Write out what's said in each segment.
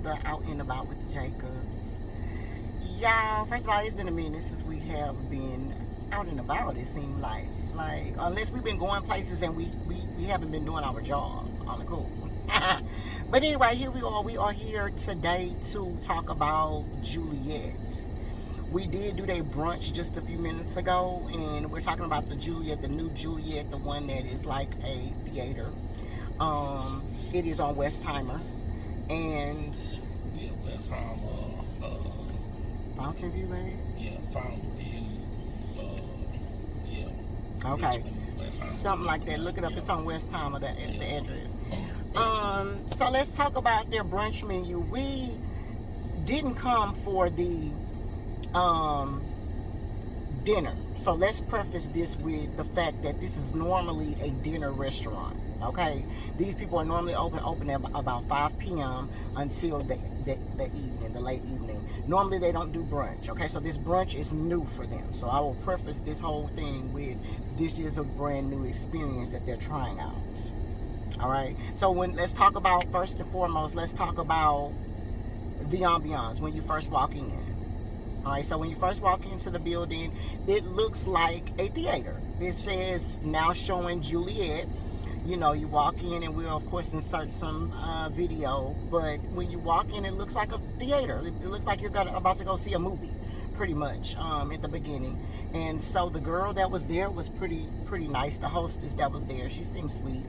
the Out and About with the Jacobs. Y'all, first of all, it's been a minute since we have been out and about, it seems like. Like, unless we've been going places and we haven't been doing our job on the cool. But anyway, here we are. We are here today to talk about Juliet. We did do their brunch just a few minutes ago, and we're talking about the Juliet, the new Juliet, the one that is like a theater. It is on Westheimer, and yeah, Westheimer, Fountain View, baby. Yeah, Fountain View. Yeah. Okay, Richmond, something like that. Look it up. Yeah. It's on Westheimer, the Yeah. address. So let's talk about their brunch menu. We didn't come for the dinner. So let's preface this with the fact that this is normally a dinner restaurant. Okay, these people are normally open at about 5 p.m. until the evening, the late evening. Normally they don't do brunch. Okay, so this brunch is new for them. So I will preface this whole thing with this is a brand new experience that they're trying out. All right, so let's talk about, first and foremost, let's talk about the ambiance when you first walking in. All right, so when you first walk into the building, it looks like a theater. It says now showing Juliet. You know, you walk in and we'll of course insert some video, but when you walk in, it looks like a theater. It looks like you're about to go see a movie, pretty much, at the beginning. And so the girl that was there was pretty nice. The hostess that was there, she seemed sweet.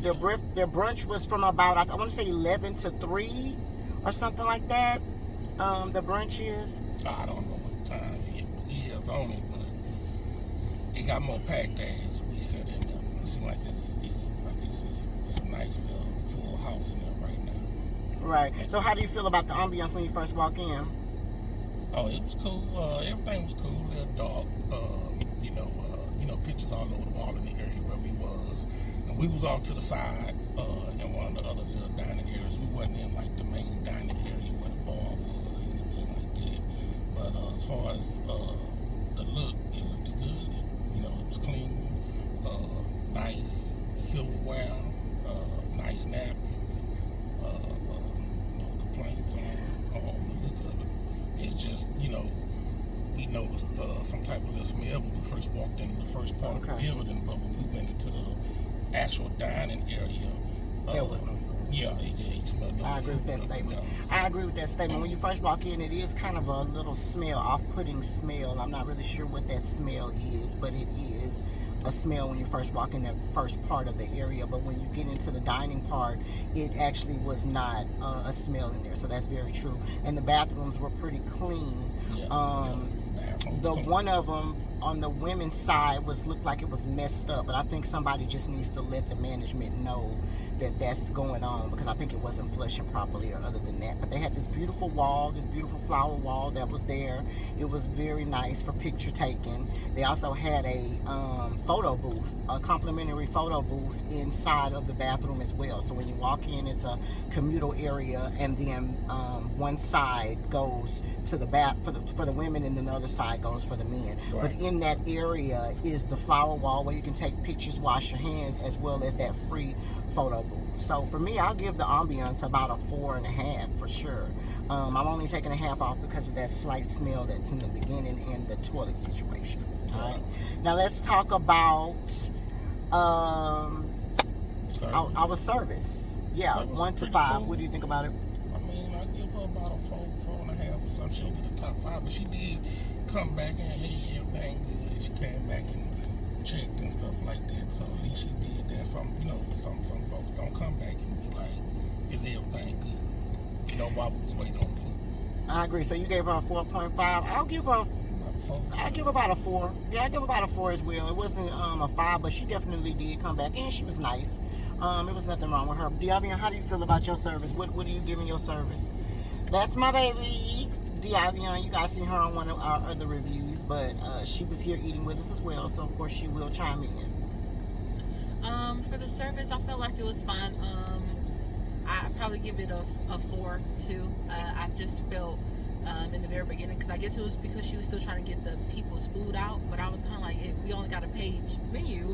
Their brunch was from about, I want to say 11 to 3 or something like that. The brunch is, I don't know what time he is on it, but it got more packed as we sit in there. It seems like it's a nice little full house in there right now. right. So how do you feel about the ambiance when you first walk in? Oh, it was cool. Everything was cool. A little dark. Pictures all over the wall in the area where we was, and we was off to the side in one of the other little dining areas. We wasn't in like the main dining area where the bar was or anything like that. But as far as the look, it looked good. It was clean, nice silverware, nice napkins. No complaints on the look of it. It's just we noticed some type of little smell when we first walked in the first part of the building, but when we went into the actual dining area, there was no smell. Yeah, it smelled no. I agree with that statement. I agree with that statement. When you first walk in, it is kind of a little smell, off-putting smell. I'm not really sure what that smell is, but it is a smell when you first walk in that first part of the area. But when you get into the dining part, it actually was not a smell in there. So that's very true. And the bathrooms were pretty clean. One of them on the women's side looked like it was messed up, but I think somebody just needs to let the management know that that's going on, because I think it wasn't flushing properly or other than that. But they had this beautiful wall, this beautiful flower wall that was there. It was very nice for picture taking. They also had a photo booth, a complimentary photo booth inside of the bathroom as well. So when you walk in, it's a communal area, and then one side goes to the bath for the women, and then the other side goes for the men. Right. But in that area is the flower wall where you can take pictures, wash your hands, as well as that free photo booth. So for me, I'll give the ambiance about a 4.5 for sure. I'm only taking a half off because of that slight smell that's in the beginning and the toilet situation. All right. Now let's talk about our service. Yeah, service 1 to 5. Cool. What do you think about it? I mean, I give her about a 4.5 or something. She don't get a top 5, but she did come back and hey, everything good. She came back and checked and stuff like that. So at least she did that. Some folks don't come back and be like, is everything good? While we was waiting on the food. I agree. So you gave her a 4.5. I'll give her about a 4. Yeah, I give about a 4 as well. It wasn't a 5, but she definitely did come back, and she was nice. It was nothing wrong with her. Diavian, how do you feel about your service? What are you giving your service? That's my baby, Diavian. You guys seen her on one of our other reviews, but she was here eating with us as well, so of course she will chime in. For the service, I felt like it was fine. I'd probably give it a 4 too. I just felt in the very beginning, because I guess it was because she was still trying to get the people's food out, but I was kind of like, we only got a page menu.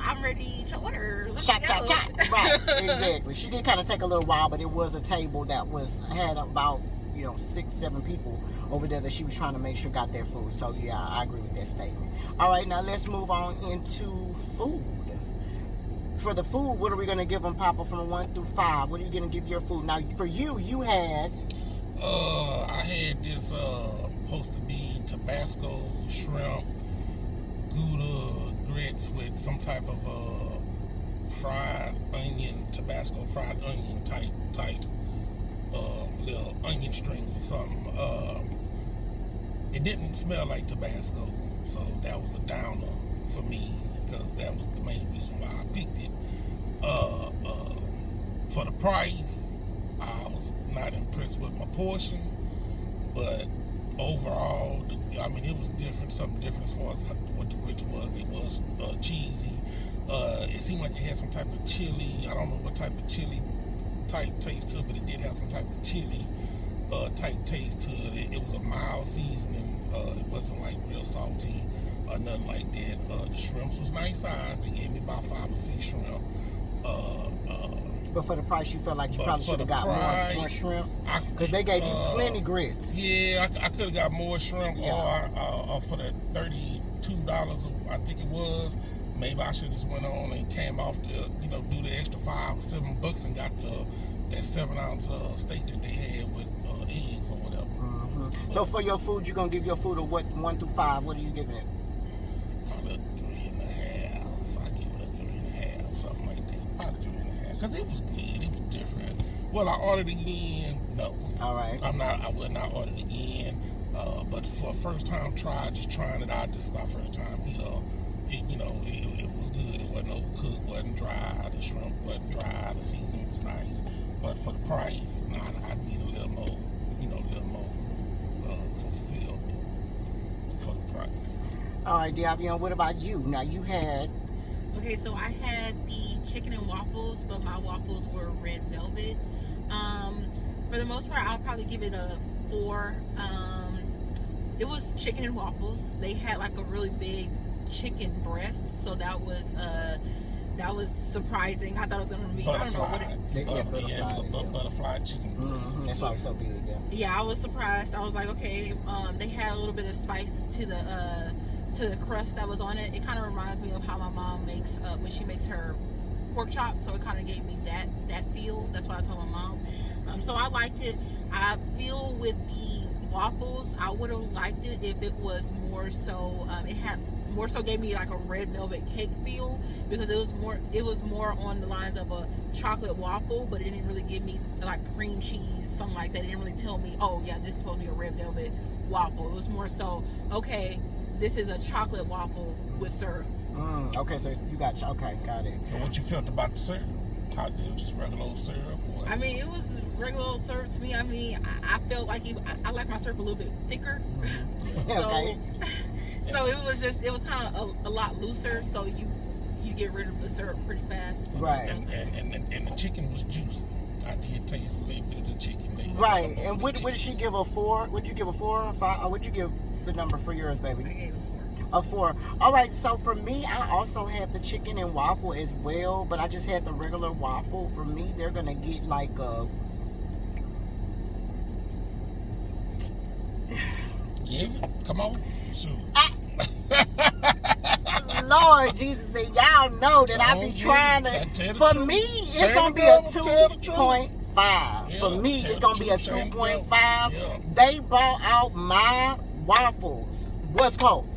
I'm ready to order. Let's Chop, go. chop, chop. Right, exactly. She did kind of take a little while, but it was a table that had about 6-7 people over there that she was trying to make sure got their food. So yeah, I agree with that statement. All right, now let's move on into food. For the food, what are we gonna give them, Papa, from 1 through 5? What are you gonna give your food? Now, for you had. I had this supposed to be Tabasco shrimp Gouda grits with some type of fried onion, Tabasco fried onion type little onion strings or something. It didn't smell like Tabasco, so that was a downer for me because that was the main reason why I picked it. For the price, I was not impressed with my portion, but overall, it was different, something different as far as what the grits was. It was cheesy. It seemed like it had some type of chili. I don't know what type of chili type taste to it, but it did have some type of chili type taste to it. It was a mild seasoning. It wasn't like real salty or nothing like that. The shrimps was nice size. They gave me about 5 or 6 shrimp. But for the price, you felt like you probably should have got more shrimp? Because they gave you plenty grits. Yeah, I could have got more shrimp, Yeah. or for the $32, I think it was, maybe I should have just went on and came off to, do the extra $5 or $7 and got that 7-ounce steak that they had with eggs or whatever. Mm-hmm. So for your food, you're going to give your food a 1 through 5. What are you giving it? Probably 3.5. I give it a 3.5, something like that. About 3.5. Because it was good. It was different. Will I order it again? No. All right. I will not order it again. But for a first time try, just trying it out. This is our first time here. It was good. It wasn't overcooked, wasn't dry. The shrimp wasn't dry. The seasoning was nice. But for the price, I need a little more, fulfillment for the price. All right, Davion, what about you? Now, you had. Okay, so I had the chicken and waffles, but my waffles were red velvet. For the most part, I'll probably give it a 4. It was chicken and waffles. They had like a really big chicken breast, so that was surprising. I thought it was gonna be Butterfly. It was a butterfly chicken breast. Mm-hmm. That's why it was so big, yeah. Yeah, I was surprised. I was like, okay. They had a little bit of spice to the crust that was on it. It kind of reminds me of how my mom makes when she makes her pork chop. So it kind of gave me that feel. That's why I told my mom. So I liked it. I feel with the waffles, I would have liked it if it was more so. It had more so gave me like a red velvet cake feel, because it was more on the lines of a chocolate waffle, but it didn't really give me like cream cheese, something like that. It didn't really tell me, oh yeah, this is supposed to be a red velvet waffle. It was more so, okay, this is a chocolate waffle with syrup. Okay, so you got it. And what you felt about the syrup? How did it just regular old syrup? Or what? It was regular old syrup to me. I felt like I like my syrup a little bit thicker. So, Okay. So it was kind of a lot looser. So you get rid of the syrup pretty fast. Right. And the chicken was juicy. I did taste a little bit of the chicken there. Right. And what did she give a 4? Would you give a 4 or 5? Or would you give the number for yours, baby? I gave it A 4. All right, so for me, I also have the chicken and waffle as well, but I just had the regular waffle. For me, they're gonna get like a. Give it. Come on. Shoot. Lord Jesus, and y'all know that I be trying to. For me, it's gonna be a 2.5. Yeah, For me, it's gonna be a 2.5. Yeah. They bought out my waffles. What's cold?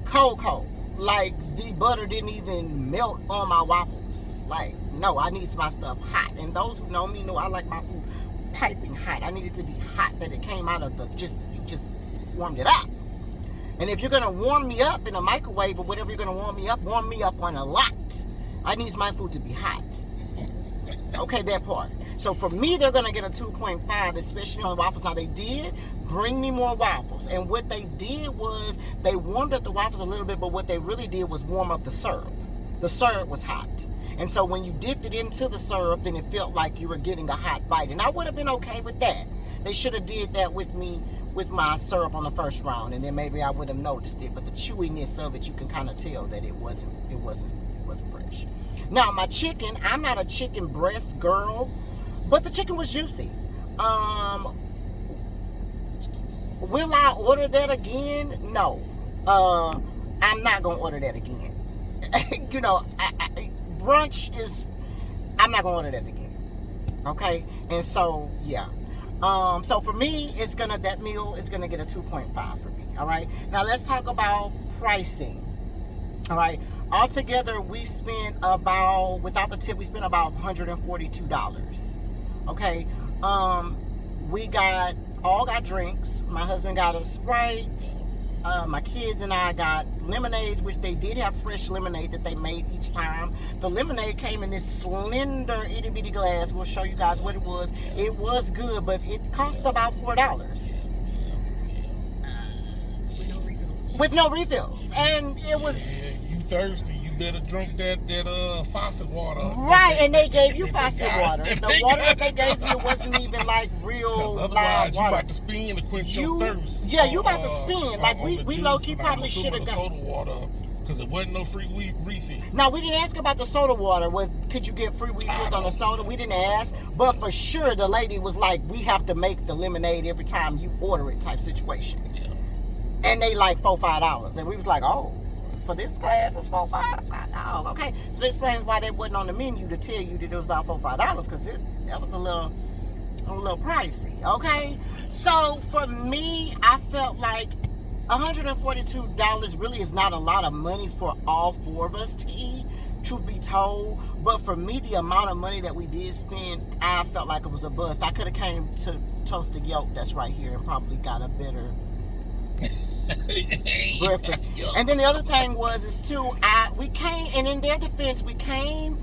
Cold. Like, the butter didn't even melt on my waffles. Like, no, I need my stuff hot. And those who know me know I like my food piping hot. I need it to be hot, that it came out of you just warmed it up. And if you're gonna warm me up in a microwave or whatever you're gonna warm me up on a lot. I need my food to be hot. Okay, that part. So for me, they're gonna get a 2.5, especially on the waffles. Now, they did bring me more waffles, and what they did was they warmed up the waffles a little bit, but what they really did was warm up the syrup. The syrup was hot, and so when you dipped it into the syrup, then it felt like you were getting a hot bite, and I would have been okay with that. They should have did that with me with my syrup on the first round, and then maybe I would have noticed it. But the chewiness of it, you can kind of tell that it wasn't wasn't fresh. Now, my chicken, I'm not a chicken breast girl, but the chicken was juicy. Will I order that again? No. I'm not going to order that again. You know, brunch is, I'm not going to order that again. Okay? And so, yeah. So for me, that meal is going to get a 2.5 for me. All right? Now, let's talk about pricing. All right? Altogether, we spent about, without the tip, we spent about $142. Okay? We all got drinks. My husband got a Sprite. My kids and I got lemonades, which they did have fresh lemonade that they made each time. The lemonade came in this slender itty bitty glass. We'll show you guys what it was. It was good, but it cost about $4. With no refills. And it was... You thirsty, you better drink that faucet water. Right, and they gave you faucet water. The water that they gave you wasn't even like real live water. You about to spin to quench your thirst. Yeah, you about to spin. Like we low-key probably should have done soda water, because it wasn't no free refill. Now, we didn't ask about the soda water. Could you get free refills on the soda? We didn't ask. But for sure, the lady was like, we have to make the lemonade every time you order it type situation. Yeah. And they like $4-5. And we was like, oh, for this class, it's $4-5. God, dog. Okay. So that explains why that wasn't on the menu to tell you that it was about $4-5, because that was a little pricey. Okay. So for me, I felt like $142 really is not a lot of money for all four of us to eat, truth be told. But for me, the amount of money that we did spend, I felt like it was a bust. I could have came to Toasted Yolk that's right here and probably got a better breakfast. And then the other thing we came, and in their defense, we came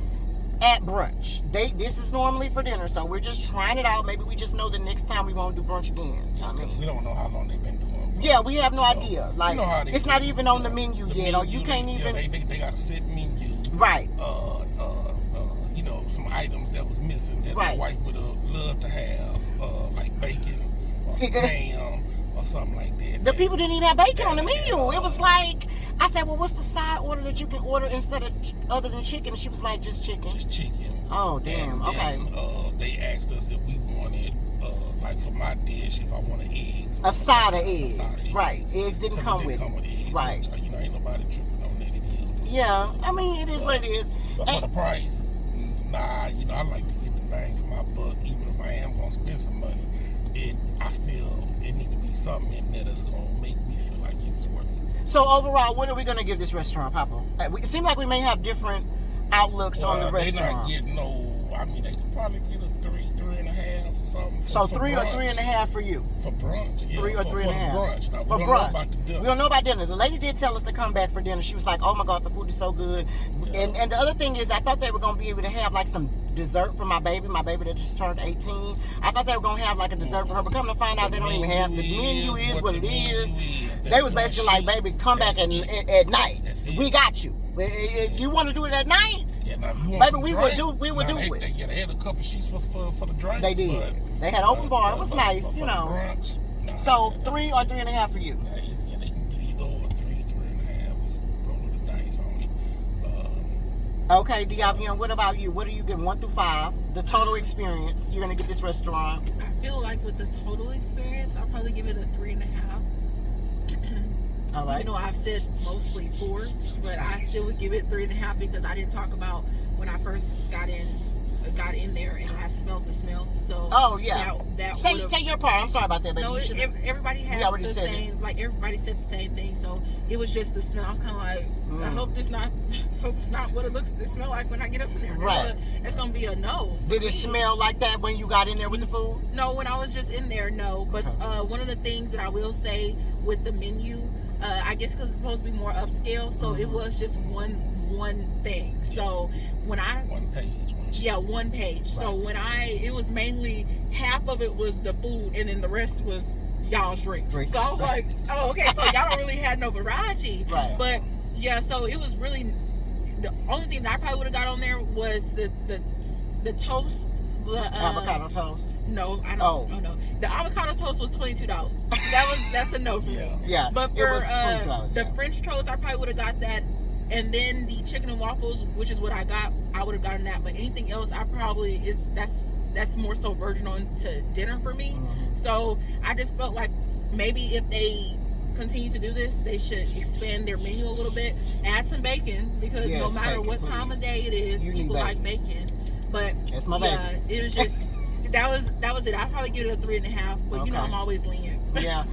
at brunch. This is normally for dinner, so we're just trying it out. Maybe we just know the next time we won't do brunch again. Because we don't know how long they've been doing brunch. Yeah, we have no idea. Like, it's not even on the menu yet, or you can't even. They got a set menu. Right. Some items that was missing that my wife would have loved to have, like bacon or some ham or something like that. The people didn't even have bacon on the menu. It was like, I said, well, what's the side order that you can order instead of other than chicken? And she was like, just chicken. Just chicken. Oh, damn. Okay. They asked us if we wanted, like for my dish, if I wanted eggs. A side of eggs. Right. Eggs didn't come with it. Eggs, right. Which, ain't nobody tripping on that. It is. Yeah. I mean, it is what it is. But for the price, I like to get the bang for my buck. Even if I am going to spend some money, it need to be something in there that's going to make me feel like it was worth it. So overall, what are we going to give this restaurant, Papa? It seems like we may have different outlooks on the restaurant. They're not getting they could probably get a 3.5 or something. So for 3 brunch. or 3.5 for you? For brunch, yeah. 3 or 3.5. For brunch. Now, for we don't brunch. know about the dinner. We don't know about dinner. The lady did tell us to come back for dinner. She was like, oh my God, the food is so good. Yeah. And the other thing is, I thought they were going to be able to have like some dessert for my baby that just turned 18. I thought they were going to have like a dessert for her, but come to find out they don't even have. The menu is what it is. They was basically like, baby, come back at night. We got you. You want to do it at night? Yeah, now if you want baby, we would do it. They had a couple sheets for the drinks. They did. They had open bar. It was nice, you know. Brunch, so 3 or 3.5 for you. Yeah, they can get either or 3.5. It's rolling the dice on it. Okay, Diavion, what about you? What are you giving? 1 through 5. The total experience. You're gonna get this restaurant. I feel like with the total experience, I'll probably give it a 3.5. All right. I've said mostly 4s, but I still would give it 3.5 because I didn't talk about when I first got in there and I smelled the smell. So that say your part. I'm sorry about that, baby. No, everybody had the same. Like everybody said the same thing. So it was just the smell. I was kind of like, I hope it's not what it smell like when I get up in there. Right. It's gonna be a no. Did it smell like that when you got in there with the food? No, when I was just in there, no. But one of the things that I will say with the menu. I guess because it's supposed to be more upscale, so it was just one thing. So when one page. Right. So when it was mainly half of it was the food, and then the rest was y'all's drinks. So I was like, oh, okay. So y'all don't really have no variety. Right. But yeah, so it was really the only thing that I probably would have got on there was the toast. The avocado toast. No, I don't. Oh no, the avocado toast was $22. That's a no for me. Yeah, but for it was $20, the French toast, I probably would have got that And then the chicken and waffles, which is what I got, I would have gotten that. But anything else, I probably that's more so verging on to dinner for me. So I just felt like maybe if they continue to do this, they should expand their menu a little bit, add some bacon, because no matter what time of day it is, people like bacon. But that's my baby. It was just that was it. I'd probably give it a 3.5, but you know I'm always lenient. Yeah.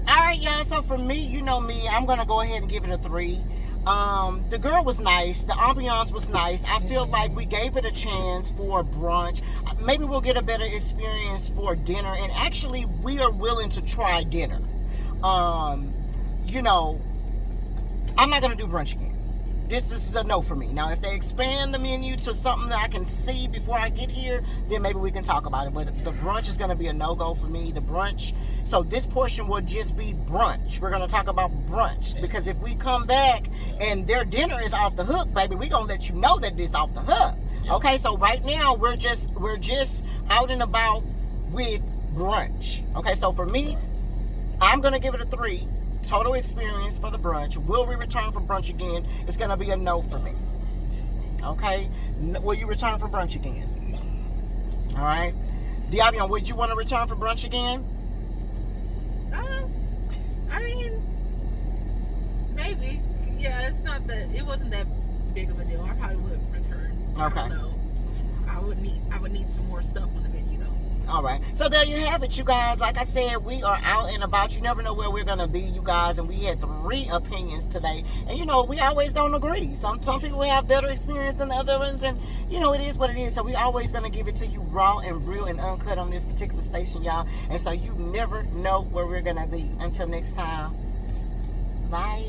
All right, y'all. So for me, you know me, I'm gonna go ahead and give it a 3. The girl was nice. The ambiance was nice. I feel like we gave it a chance for brunch. Maybe we'll get a better experience for dinner. And actually, we are willing to try dinner. You know, I'm not going to do brunch again. This is a no for me. Now, if they expand the menu to something that I can see before I get here, then maybe we can talk about it. But the brunch is going to be a no-go for me. The brunch. So this portion will just be brunch. We're going to talk about brunch. Because if we come back and their dinner is off the hook, baby, we're going to let you know that it's off the hook. Okay, so right now, we're just out and about with brunch. Okay, so for me, I'm going to give it a 3. Total experience for the brunch. Will we return for brunch again? It's going to be a no for me. Okay? Will you return for brunch again? All right? Diavion, would you want to return for brunch again? I mean, maybe. Yeah, it wasn't that big of a deal. I probably would return. Okay. I don't know. I would need some more stuff on the menu, though. All right. So there you have it, you guys. Like I said, we are out and about. You never know where we're going to be, you guys. And we had 3 opinions today. And, you know, we always don't agree. Some people have better experience than the other ones. And, you know, it is what it is. So we always going to give it to you raw and real and uncut on this particular station, y'all. And so you never know where we're going to be. Until next time. Bye.